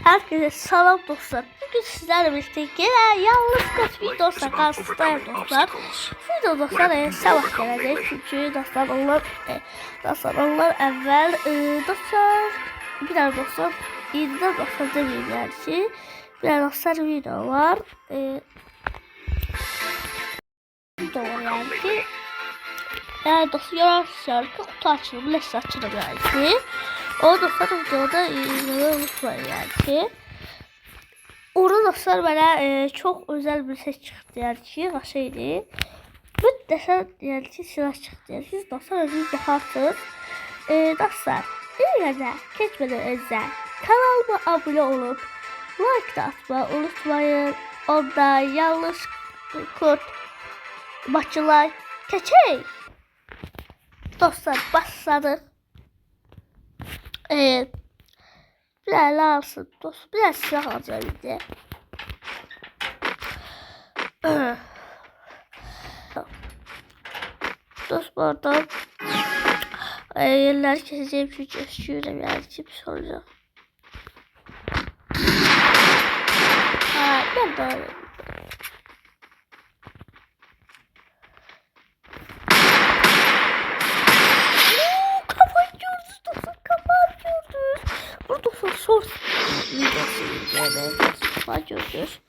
Herkese selam dostlar. Bugün sizlerle birlikte gelen yalnız kaç videosu karşınızdayım dostlar. Video dostlar sabah gelecek çünkü dostlar onlar evvel dostlar bir tane dostlar 7'de dostlar demeyeyim yani şey. Bir tane dostlar video var. Video var yani ki. Yani dostlar yavaş kutu açılımı leş açılımı yani ki. O dostlar videoda izlemeyi unutmayın yani ki. Orada dostlar bana çok özel bir ses çıktı yani ki şeydi. Bu desen yani ki silah çıktı yani siz dostlar özünüz bakarsınız. Dostlar yine geçmeden önce kanalıma abone olup like da atmayı unutmayın. Onda yanlış kurt maçılar keçey. Dostlar başladık. Biraz lazım dostum. Biraz silah alacağım bir de. Dost bu arada yerler keseceğim çünkü üşüyorum yani kim soracak. Ben de öyle. Kafa gördünüz dostum, kafa gördünüz. Burada son videosu yani kafa gördünüz.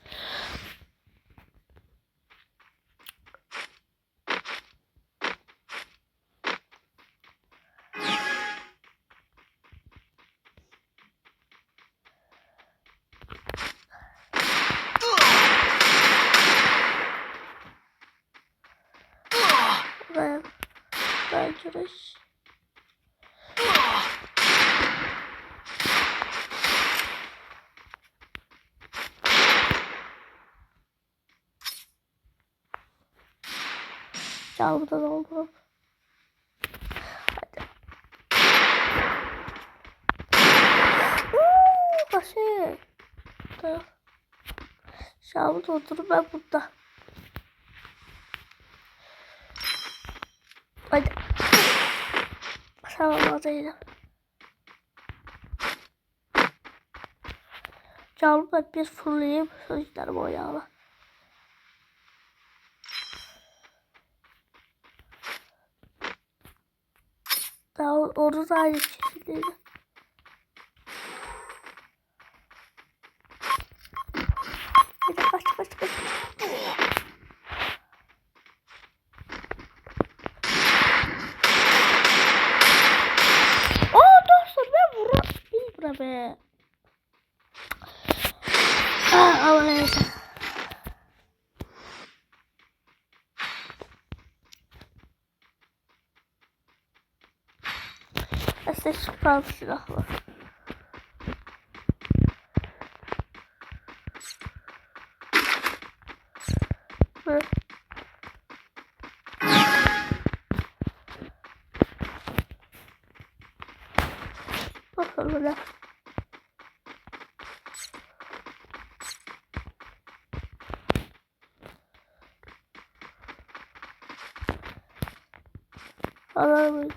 Ben görüş. Çalmadan oldu. Hadi. Başı. Çalmadan oturup ben burada. Hadi. Tamam adayım. Çalmadan bir fırlayayım. Sözlerim o yağla. Daha onu da aynı şekilde. Hadi kaç. Dostlar ben vurayım be. Ama neyse. Aslında çıkan silah var. Bakalım böyle. Alalım.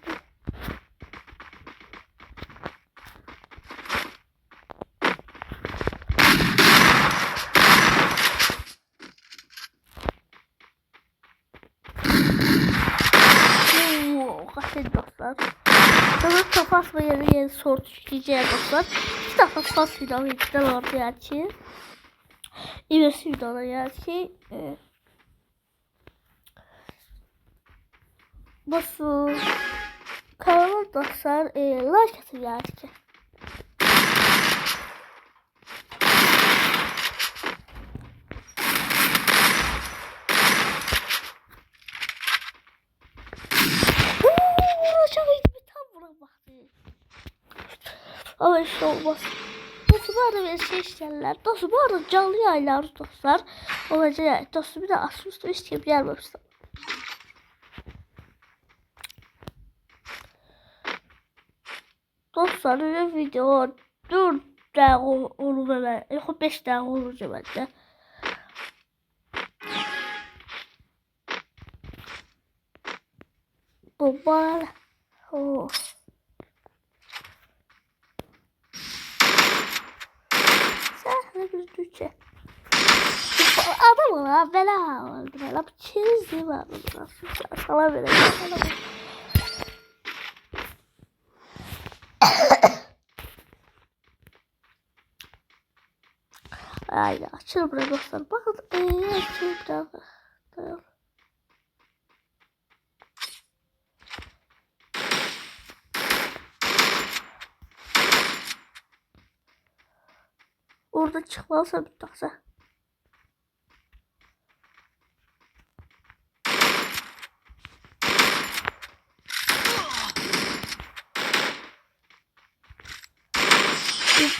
Kaçın dostlar. Sonra kafasına yeni sort çıkacağız dostlar. İki defa fas video videolar oldu yani ki. İversi videolar yani ki. Nasıl? Kanalıma dostlar like atın yani ki. Ama işte olmaz. Dostum bu arada bir şey isterler. Dostum bu arada canlı yayınlar dostlar. Olacak. Dostum bir de asmıştım isteyip gelmemiştim. Dostlar öyle video 4 dakika olur hemen. Yok 5 dakika olacak bence. Bomba. Oh. Böyle bir düçe. Adam ola belə oldu. Belə bir çizgi var. Sana vereyim. Aynen. Açıl buraya dostlar. Bakın. Açıl biraz. Tamam. Orada çıkmazsa bir taksa.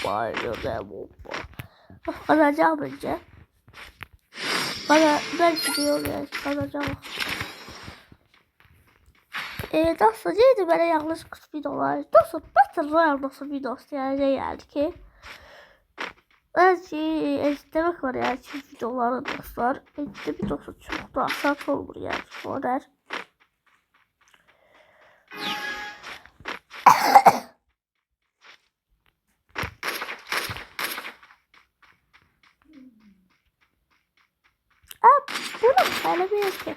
Bayılıyor ben bu. Alacağım önce. Bana belki diyor ya alacağım. Dostlar neydi böyle yanlış videolar. Dostlar Battle Royale nasıl videosu yani ki. Bence izlemek var yani videoları dostlar. İzle videosu çok daha sert olur yani. Modern. Bunu böyle bir şey.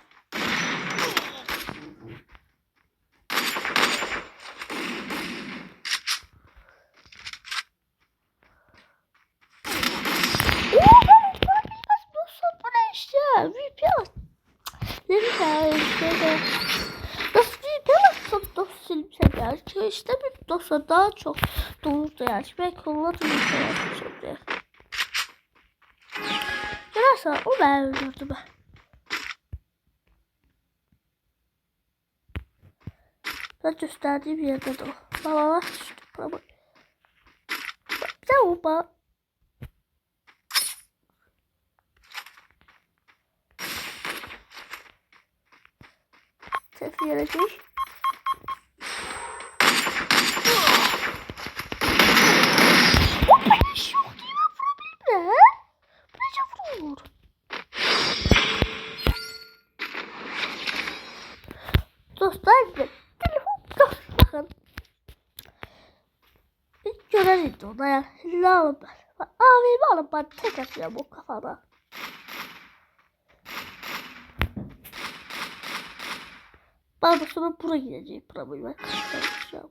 İşte bir dosya daha çok doğru yani. Belki onlar da yükselmiştir. Görürsen o beni öldürdü ben. Ben gösterdiğim yerde de o. Baba düştü. Baba. Bir de o baba. Tepki gelecek. Dostlar telefon bakın. Hiç görelim ona ya. Ne alıp ben. Abimi alıp ben tek atıyorum o kafada. Ben de sonra buraya gideceğim. Buraya ben kaçacağım.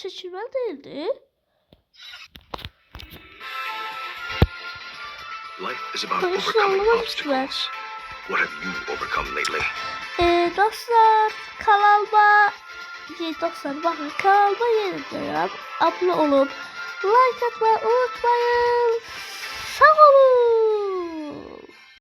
Seçilmeli değildi. Life is about overcoming obstacles. What have you overcome lately? Dostlar kanalıma dostlar bakın kanalıma yeni abone olup like atmayı unutmayın.